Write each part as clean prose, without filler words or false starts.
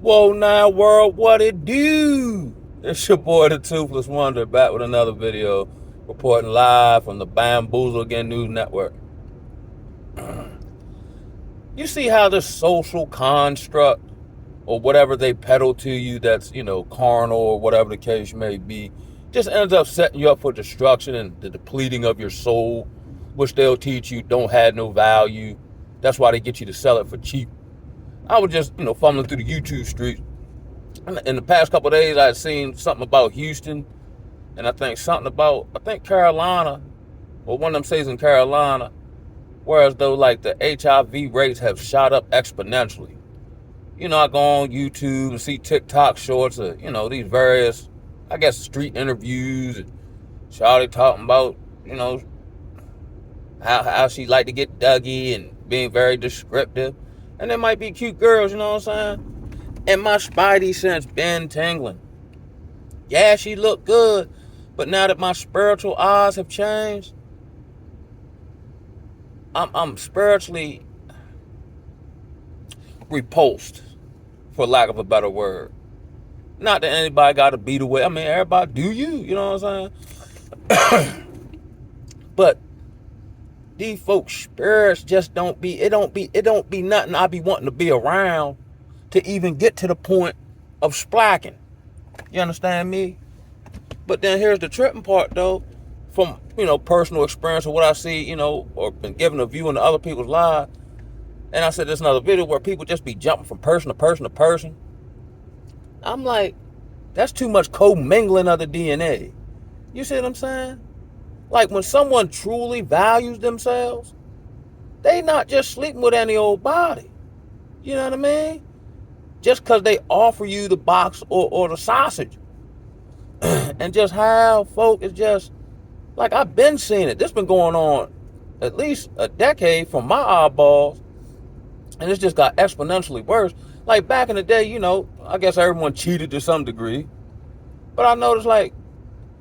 Whoa, now world, what it do? It's your boy, the Toothless Wonder, back with another video, reporting live from the Bamboozle Again News Network. You see how this social construct, or whatever they peddle to you that's, carnal or whatever the case may be, just ends up setting you up for destruction and the depleting of your soul, which they'll teach you don't have no value. That's why they get you to sell it for cheap. I was just, fumbling through the YouTube streets. In the past couple of days, I had seen something about Houston, and I think Carolina, or one of them states in Carolina, whereas though like the HIV rates have shot up exponentially. I go on YouTube and see TikTok shorts of, these various, I guess, street interviews, and Charlie talking about, how she like to get Dougie and being very descriptive. And there might be cute girls, you know what I'm saying? And my spidey sense been tingling. Yeah, she looked good, but now that my spiritual eyes have changed, I'm spiritually repulsed, for lack of a better word. Not that anybody got to beat away. I mean, everybody do you, you know what I'm saying? But these folks' spirits just don't be nothing I be wanting to be around to even get to the point of splacking. You understand me? But then here's the tripping part though, from, personal experience or what I see, or been given a view into other people's lives. And I said there's another video where people just be jumping from person to person to person. I'm like, that's too much co-mingling of the DNA. You see what I'm saying? Like when someone truly values themselves, they not just sleeping with any old body. You know what I mean? Just because they offer you the box or the sausage. And just how folk is just, like I've been seeing it. This been going on at least a decade from my eyeballs. And it's just got exponentially worse. Like back in the day, I guess everyone cheated to some degree. But I noticed like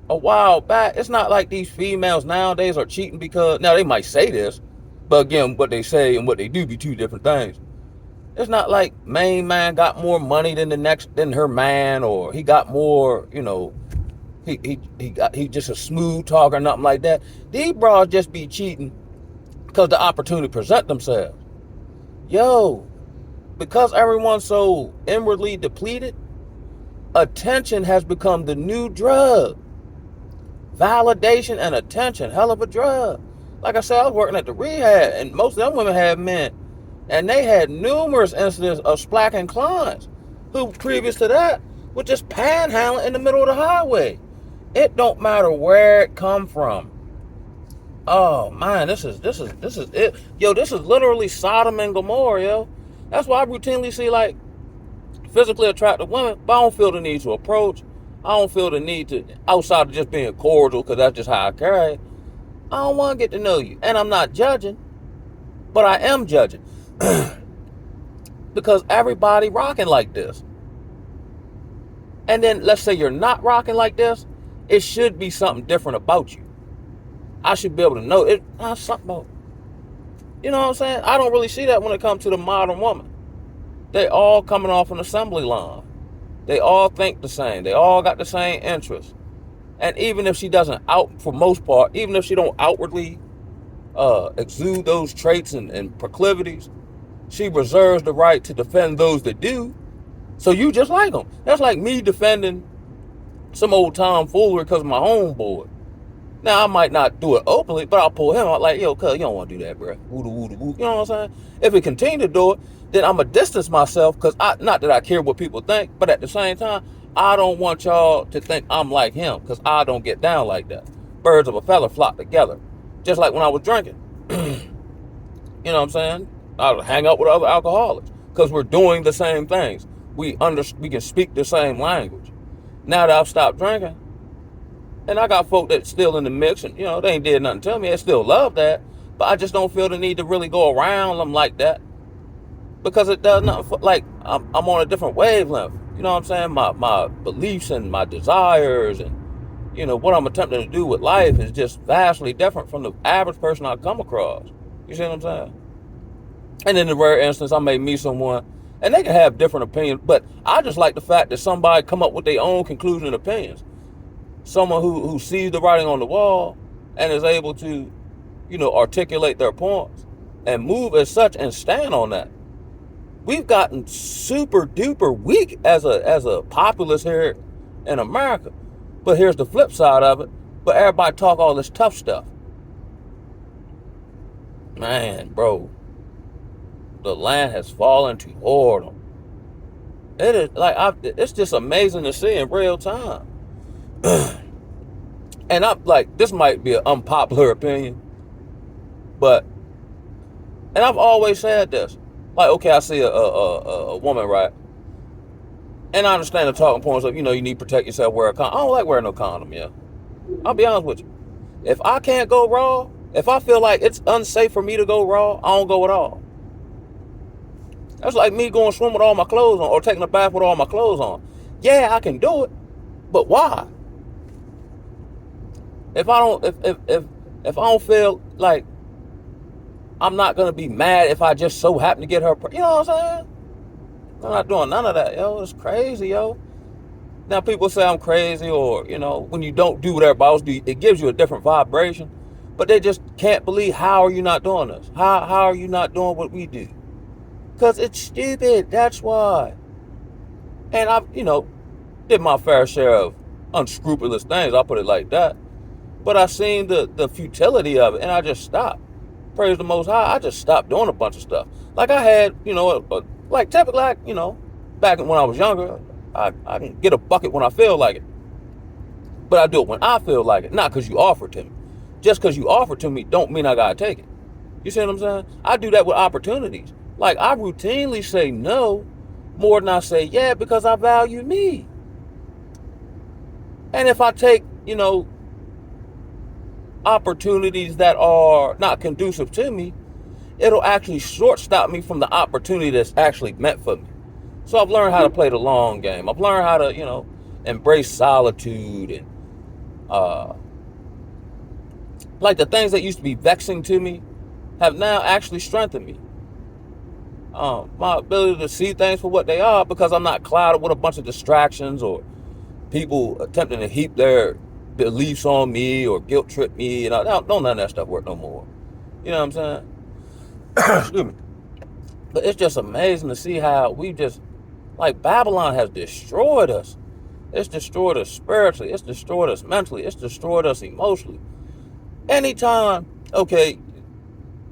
a while back, it's not like these females nowadays are cheating because, now they might say this, but again, what they say and what they do be two different things. It's not like main man got more money than her man, or he got more, he just a smooth talker or nothing like that. These bras just be cheating because the opportunity present themselves. Yo, because everyone's so inwardly depleted, attention has become the new drug. Validation and attention, hell of a drug. Like I said, I was working at the rehab, and most of them women had men. And they had numerous incidents of splacking clients who, previous to that, were just panhandling in the middle of the highway. It don't matter where it come from. Oh man, this is it. Yo, this is literally Sodom and Gomorrah, yo. That's why I routinely see like physically attractive women, but I don't feel the need to approach. I don't feel the need to, outside of just being cordial, because that's just how I carry. I don't want to get to know you. And I'm not judging, but I am judging. Because everybody rocking like this. And then let's say you're not rocking like this, it should be something different about you. I should be able to know it. Something about, you know what I'm saying? I don't really see that when it comes to the modern woman. They all coming off an assembly line. They all think the same. They all got the same interests. And even if she doesn't for most part, even if she don't outwardly exude those traits and proclivities, she reserves the right to defend those that do. So you just like them. That's like me defending some old tomfoolery because of my homeboy. Now, I might not do it openly, but I'll pull him out like, yo, cuz, you don't want to do that, bro. Woo-da-woo-da-woo. You know what I'm saying? If we continue to do it, then I'm going to distance myself, because not that I care what people think, but at the same time, I don't want y'all to think I'm like him, because I don't get down like that. Birds of a feather flock together. Just like when I was drinking. You know what I'm saying? I would hang out with other alcoholics, because we're doing the same things. We can speak the same language. Now that I've stopped drinking, and I got folk that's still in the mix, and, they ain't did nothing to me. I still love that, but I just don't feel the need to really go around them like that. Because it does nothing like, I'm on a different wavelength. You know what I'm saying? My beliefs and my desires and, what I'm attempting to do with life is just vastly different from the average person I come across. You see what I'm saying? And in the rare instance, I may meet someone And they can have different opinions, but I just like the fact that somebody come up with their own conclusion and opinions. Someone who sees the writing on the wall and is able to, articulate their points and move as such and stand on that. We've gotten super duper weak as a populace here in America. But here's the flip side of it. But everybody talk all this tough stuff. Man, bro, the land has fallen to whoredom. It is it's just amazing to see in real time. And I'm like, this might be an unpopular opinion, but, and I've always said this. Like, okay, I see a woman, right? And I understand the talking points of, you need to protect yourself, wear a condom. I don't like wearing no condom, yeah. I'll be honest with you. If I can't go raw, if I feel like it's unsafe for me to go raw, I don't go at all. That's like me going swim with all my clothes on or taking a bath with all my clothes on. Yeah, I can do it, but why? If I don't feel like I'm not gonna be mad if I just so happen to get her, you know what I'm saying? I'm not doing none of that, yo. It's crazy, yo. Now people say I'm crazy, or when you don't do what everybody else do, it gives you a different vibration. But they just can't believe, how are you not doing this? How are you not doing what we do? Because it's stupid. That's why. And I, did my fair share of unscrupulous things. I'll put it like that. But I seen the futility of it, and I just stopped. Praise the Most High. I just stopped doing a bunch of stuff. Like I had, like typically, back when I was younger, I can get a bucket when I feel like it. But I do it when I feel like it, not because you offer it to me. Just because you offer it to me don't mean I gotta take it. You see what I'm saying? I do that with opportunities. Like, I routinely say no more than I say yeah, because I value me. And if I take, opportunities that are not conducive to me, it'll actually shortstop me from the opportunity that's actually meant for me. So I've learned how to play the long game. I've learned how to, embrace solitude, and like the things that used to be vexing to me have now actually strengthened me. My ability to see things for what they are, because I'm not clouded with a bunch of distractions or people attempting to heap their beliefs on me or guilt trip me. Don't none of that stuff work no more. You know what I'm saying? Excuse me. But it's just amazing to see how we just, like, Babylon has destroyed us. It's destroyed us spiritually. It's destroyed us mentally. It's destroyed us emotionally. Anytime, okay,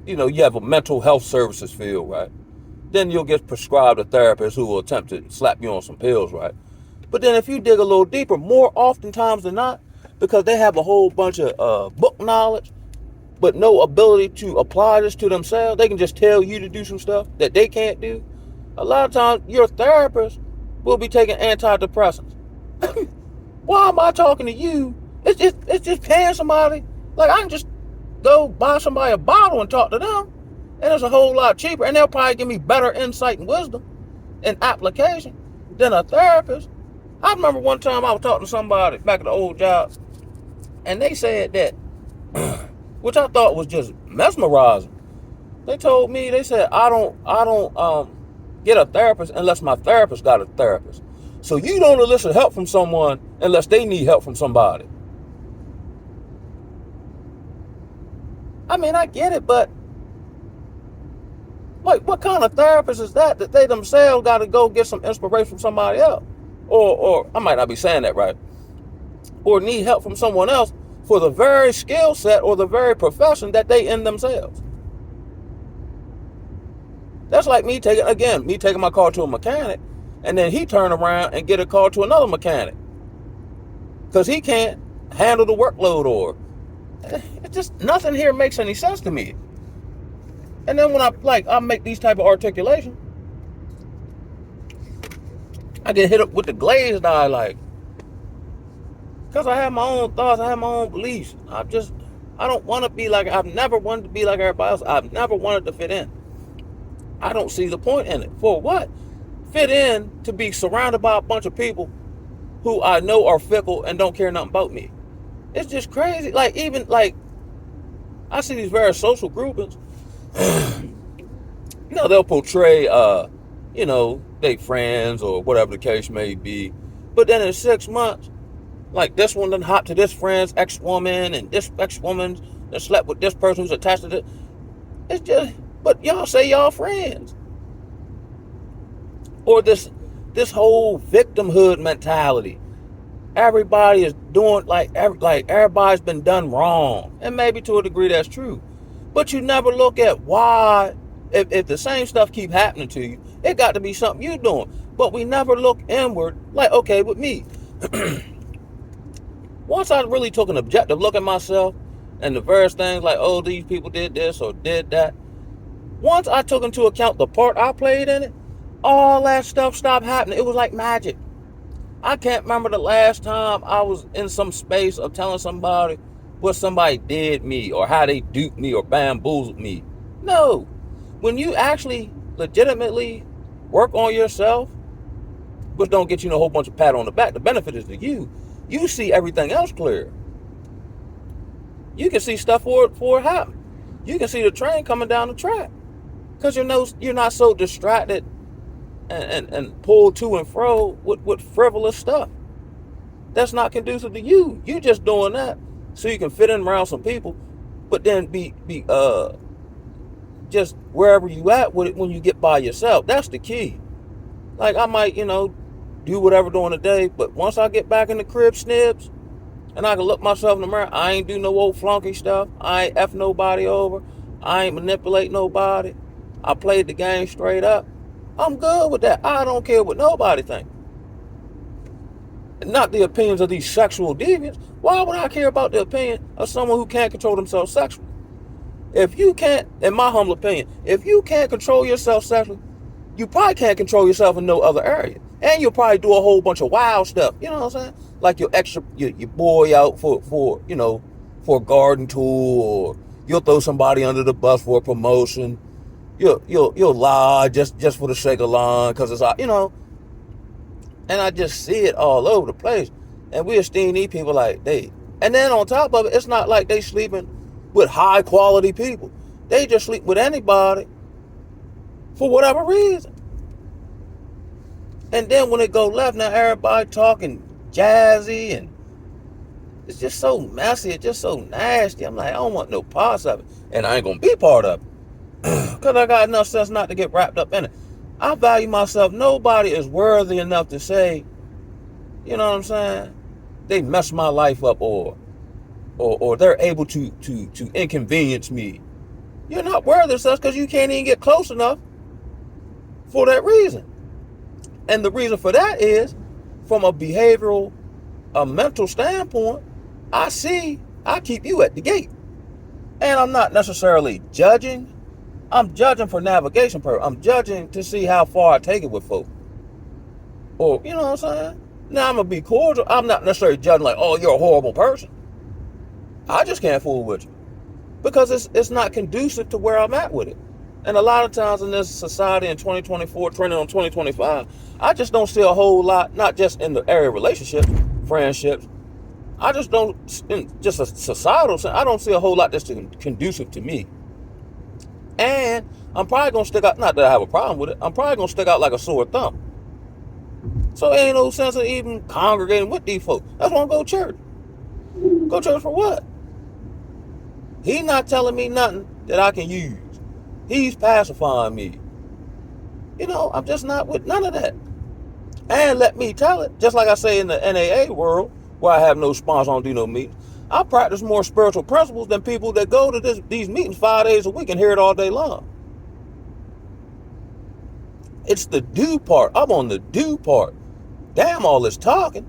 you have a mental health services field, right? Then you'll get prescribed a therapist who will attempt to slap you on some pills, right? But then if you dig a little deeper, more oftentimes than not, because they have a whole bunch of book knowledge, but no ability to apply this to themselves, they can just tell you to do some stuff that they can't do. A lot of times, your therapist will be taking antidepressants. Why am I talking to you? It's just paying somebody. Like, I can just go buy somebody a bottle and talk to them, and it's a whole lot cheaper, and they'll probably give me better insight and wisdom and application than a therapist. I remember one time I was talking to somebody back at the old job, and they said that, which I thought was just mesmerizing. They told me, they said, I don't get a therapist unless my therapist got a therapist. So you don't elicit help from someone unless they need help from somebody. I mean, I get it, but like, what kind of therapist is that they themselves got to go get some inspiration from somebody else? Or I might not be saying that right. Or need help from someone else for the very skill set or the very profession that they in themselves. That's like me taking my car to a mechanic, and then he turn around and get a car to another mechanic because he can't handle the workload, or it just, nothing here makes any sense to me. And then when I make these type of articulation, I get hit up with the glazed eye, like, because I have my own thoughts, I have my own beliefs. I don't want to be like, I've never wanted to be like everybody else. I've never wanted to fit in. I don't see the point in it. For what? Fit in to be surrounded by a bunch of people who I know are fickle and don't care nothing about me. It's just crazy. Like, even like, I see these various social groupings. They'll portray, they friends or whatever the case may be. But then in 6 months, like this one done hop to this friend's ex-woman, and this ex-woman that slept with this person who's attached to it. It's just, but y'all say y'all friends. Or this whole victimhood mentality. Everybody is doing like everybody's been done wrong, and maybe to a degree that's true. But you never look at why. If the same stuff keep happening to you, it got to be something you're doing. But we never look inward. Like, okay, with me, once I really took an objective look at myself and the various things like, oh, these people did this or did that. Once I took into account the part I played in it, all that stuff stopped happening. It was like magic. I can't remember the last time I was in some space of telling somebody what somebody did me or how they duped me or bamboozled me. No. When you actually legitimately work on yourself, which don't get you a whole bunch of pat on the back, the benefit is to you. You see everything else clear. You can see stuff for it happen. You can see the train coming down the track because you're not so distracted and pulled to and fro with frivolous stuff. That's not conducive to you. You just doing that so you can fit in around some people, but then be just wherever you at with it when you get by yourself. That's the key. Like I might, do whatever during the day, but once I get back in the crib snibs and I can look myself in the mirror, I ain't do no old flunky stuff. I ain't F nobody over. I ain't manipulate nobody. I played the game straight up. I'm good with that. I don't care what nobody thinks. Not the opinions of these sexual deviants. Why would I care about the opinion of someone who can't control themselves sexually? If you can't, in my humble opinion, if you can't control yourself sexually, you probably can't control yourself in no other area. And you'll probably do a whole bunch of wild stuff. You know what I'm saying? Like your boy out for a garden tool, or you'll throw somebody under the bus for a promotion. You'll lie just for the sake of lying, because it's and I just see it all over the place. And we esteem these people like and then on top of it, it's not like they sleeping with high quality people. They just sleep with anybody for whatever reason. And then when it go left, now everybody talking jazzy, and it's just so messy, it's just so nasty. I'm like, I don't want no parts of it. And I ain't gonna be part of it. Because I got enough sense not to get wrapped up in it. I value myself. Nobody is worthy enough to say, you know what I'm saying, they messed my life up, or they're able to inconvenience me. You're not worthy of such because you can't even get close enough for that reason. And the reason for that is, from a behavioral, a mental standpoint, I keep you at the gate. And I'm not necessarily judging. I'm judging for navigation purpose. I'm judging to see how far I take it with folks. Or, you know what I'm saying? Now I'm going to be cordial. I'm not necessarily judging like, oh, you're a horrible person. I just can't fool with you. Because it's not conducive to where I'm at with it. And a lot of times in this society in 2024, trending on 2025, I just don't see a whole lot, not just in the area of relationships, friendships. I just don't, in just a societal sense, I don't see a whole lot that's conducive to me. And I'm probably going to stick out, not that I have a problem with it, I'm probably going to stick out like a sore thumb. So there ain't no sense of even congregating with these folks. That's why I go to church. Go to church for what? He's not telling me nothing that I can use. He's pacifying me. I'm just not with none of that. And let me tell it, just like I say in the NAA world, where I have no sponsor, I don't do no meetings, I practice more spiritual principles than people that go to these meetings 5 days a week and hear it all day long. It's the do part. I'm on the do part. Damn all this talking.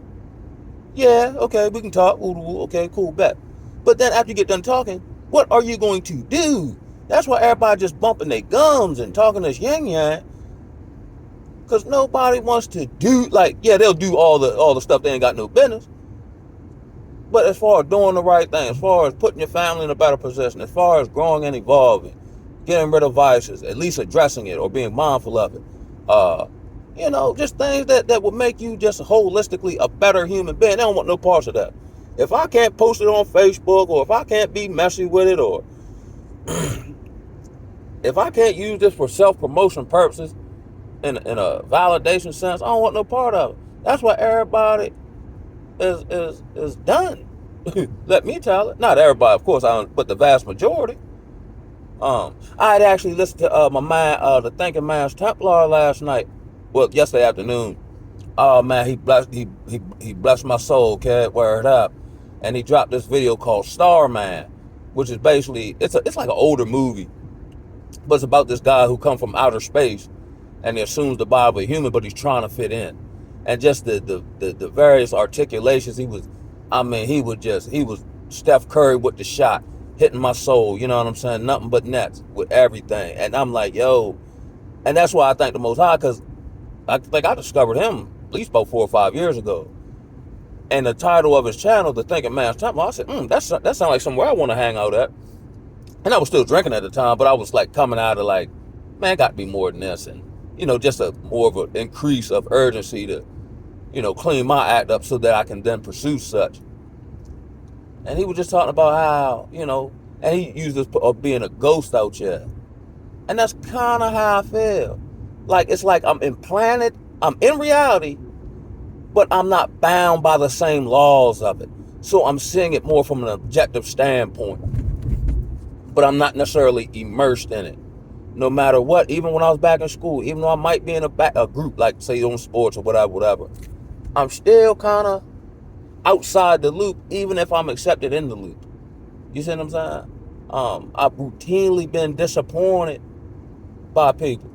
Yeah, okay, we can talk. Okay, cool, bet. But then after you get done talking, what are you going to do? That's why everybody just bumping their gums and talking this yang. Because nobody wants to do, they'll do all the stuff they ain't got no business. But as far as doing the right thing, as far as putting your family in a better position, as far as growing and evolving, getting rid of vices, at least addressing it or being mindful of it, just things that would make you just holistically a better human being. They don't want no parts of that. If I can't post it on Facebook, or if I can't be messy with it, or if I can't use this for self-promotion purposes, in a validation sense. I don't want no part of it. That's what everybody is done. Let me tell it. Not everybody, of course, but the vast majority. I had actually listened to my man, the Thinking Man's Templar last night. Well, yesterday afternoon. Oh man, he blessed my soul, kid. Word up. And he dropped this video called Starman, which is basically it's like an older movie, but it's about this guy who come from outer space and he assumes the body of a human, but he's trying to fit in. And just the various articulations, he was Steph Curry with the shot, hitting my soul, you know what I'm saying? Nothing but nets with everything. And I'm like, yo, and that's why I thank the Most High, because I think I discovered him at least about 4 or 5 years ago. And the title of his channel, The Thinking Man's Temple, I said, that sounds like somewhere I want to hang out at. And I was still drinking at the time, but I was like coming out of like, man, got to be more than this. And, just a more of an increase of urgency to, clean my act up so that I can then pursue such. And he was just talking about how, and he used this of being a ghost out here. And that's kind of how I feel. Like, it's like I'm implanted, I'm in reality, but I'm not bound by the same laws of it. So I'm seeing it more from an objective standpoint. But I'm not necessarily immersed in it. No matter what, even when I was back in school, even though I might be in a group, like say on sports or whatever, I'm still kind of outside the loop, even if I'm accepted in the loop. You see what I'm saying? I've routinely been disappointed by people.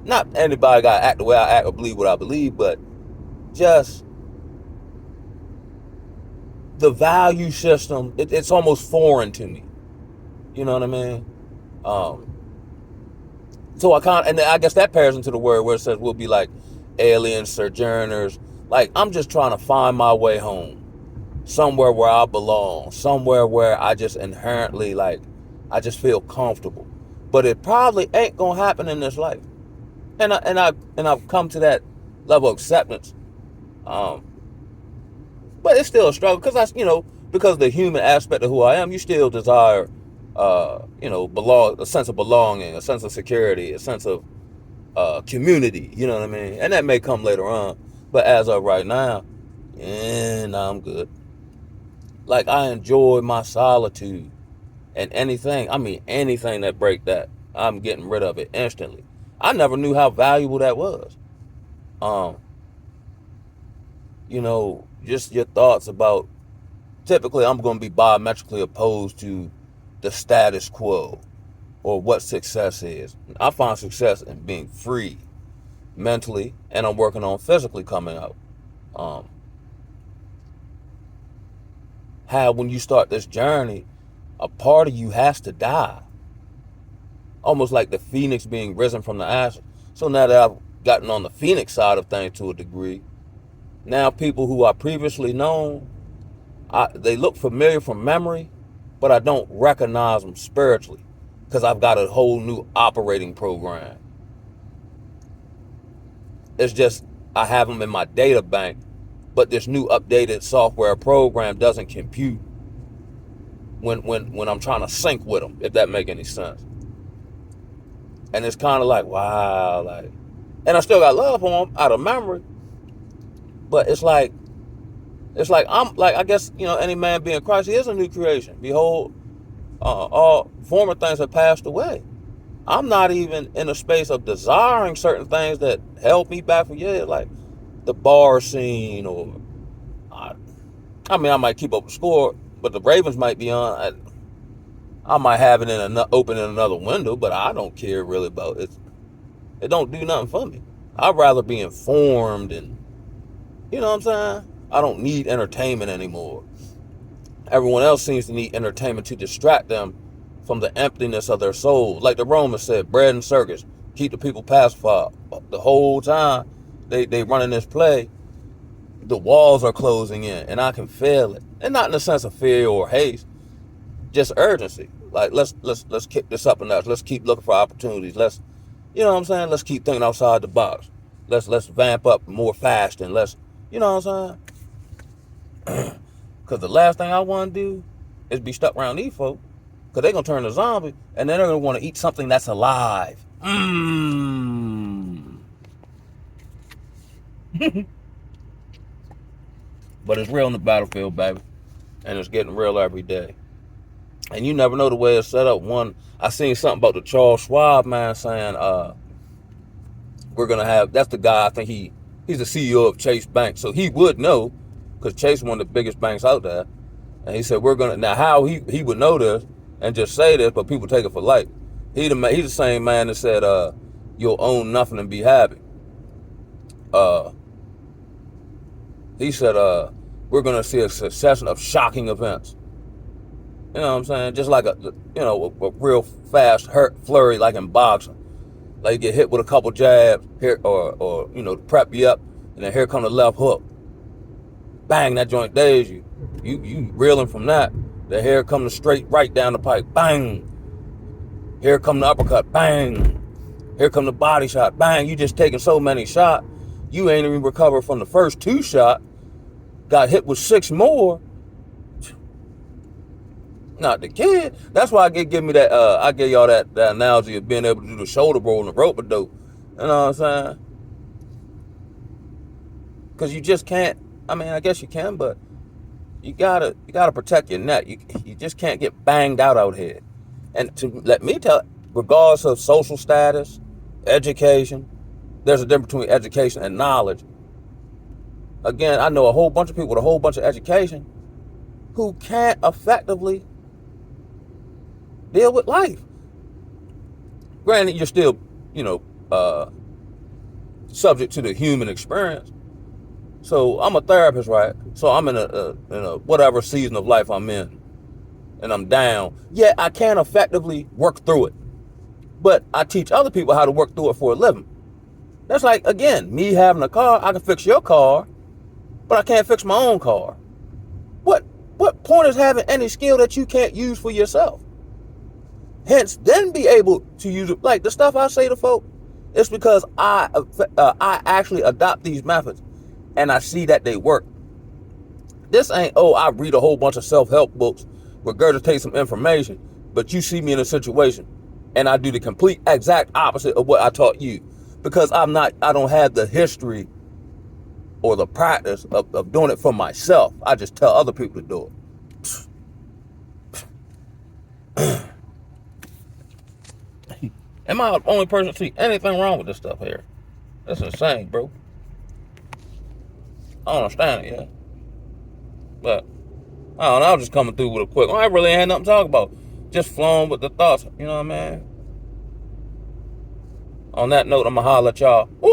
Not anybody got to act the way I act or believe what I believe, but just the value system, it's almost foreign to me. You know what I mean? So and I guess that pairs into the word where it says we'll be like aliens, sojourners. Like, I'm just trying to find my way home. Somewhere where I belong. Somewhere where I just inherently, I just feel comfortable. But it probably ain't gonna happen in this life. And I've come to that level of acceptance. But it's still a struggle because because of the human aspect of who I am, you still desire, a sense of belonging, a sense of security, a sense of community. You know what I mean? And that may come later on. But as of right now, I'm good. Like, I enjoy my solitude, and anything that break that, I'm getting rid of it instantly. I never knew how valuable that was. Just your thoughts about, typically I'm going to be diametrically opposed to the status quo or what success is. I find success in being free mentally, and I'm working on physically coming out. How when you start this journey, a part of you has to die. Almost like the phoenix being risen from the ashes. So now that I've gotten on the phoenix side of things to a degree, now people who I previously known, they look familiar from memory, but I don't recognize them spiritually because I've got a whole new operating program. It's just I have them in my data bank, but this new updated software program doesn't compute when I'm trying to sync with them, if that make any sense. And it's kind of like, wow, and I still got love for them out of memory, but it's like I'm like, I guess, any man being Christ, he is a new creation. Behold, all former things have passed away. I'm not even in a space of desiring certain things that held me back for years, like the bar scene, or I might keep up the score, but the Ravens might be on. I might have it open in another window, but I don't care really about it. It don't do nothing for me. I'd rather be informed, and you know what I'm saying? I don't need entertainment anymore. Everyone else seems to need entertainment to distract them from the emptiness of their souls. Like the Romans said, bread and circus, keep the people pacified. The whole time they running this play, the walls are closing in, and I can feel it. And not in the sense of fear or haste, just urgency. Like, let's kick this up a notch. Let's keep looking for opportunities. Let's keep thinking outside the box. Let's vamp up more fast, and you know what I'm saying? Because the last thing I want to do is be stuck around these folks, because they're going to turn to zombie, and then they're going to want to eat something that's alive. But it's real in the battlefield, baby. And it's getting real every day. And you never know the way it's set up. I seen something about the Charles Schwab man saying, we're gonna have, that's the guy, I think he's the CEO of Chase Bank. So he would know, because Chase is one of the biggest banks out there. And he said, now how he would know this and just say this, but people take it for light. He's the same man that said, you'll own nothing and be happy. He said, we're going to see a succession of shocking events. You know what I'm saying? Just like a real fast flurry, like in boxing. Like you get hit with a couple jabs here, or to prep you up, and then here come the left hook. Bang, that joint days you. You reeling from that. Then here come the straight right down the pipe. Bang. Here come the uppercut. Bang. Here come the body shot. Bang. You just taking so many shots. You ain't even recovered from the first 2 shots. Got hit with 6 more. Not the kid. That's why I give me that. I gave y'all that analogy of being able to do the shoulder roll and the rope-a-dope. You know what I'm saying? Because you just can't. I mean, I guess you can, but you gotta protect your neck. You just can't get banged out here. And to let me tell, regardless of social status, education, there's a difference between education and knowledge. Again, I know a whole bunch of people with a whole bunch of education who can't effectively deal with life. Granted, you're still, subject to the human experience. So I'm a therapist, right? So I'm in a whatever season of life I'm in, and I'm down. Yet I can't effectively work through it. But I teach other people how to work through it for a living. That's like, again, me having a car. I can fix your car, but I can't fix my own car. What point is having any skill that you can't use for yourself? Hence, then be able to use it. Like the stuff I say to folk, it's because I actually adopt these methods, and I see that they work. This ain't, I read a whole bunch of self-help books, regurgitate some information, but you see me in a situation, and I do the complete exact opposite of what I taught you, because I don't have the history or the practice of doing it for myself. I just tell other people to do it. Am I the only person to see anything wrong with this stuff here? That's insane, bro. I don't understand it yet. But, I don't know, I was just coming through with a quick. I really ain't had nothing to talk about. Just flowing with the thoughts, you know what I mean? On that note, I'm going to holler at y'all. Woo!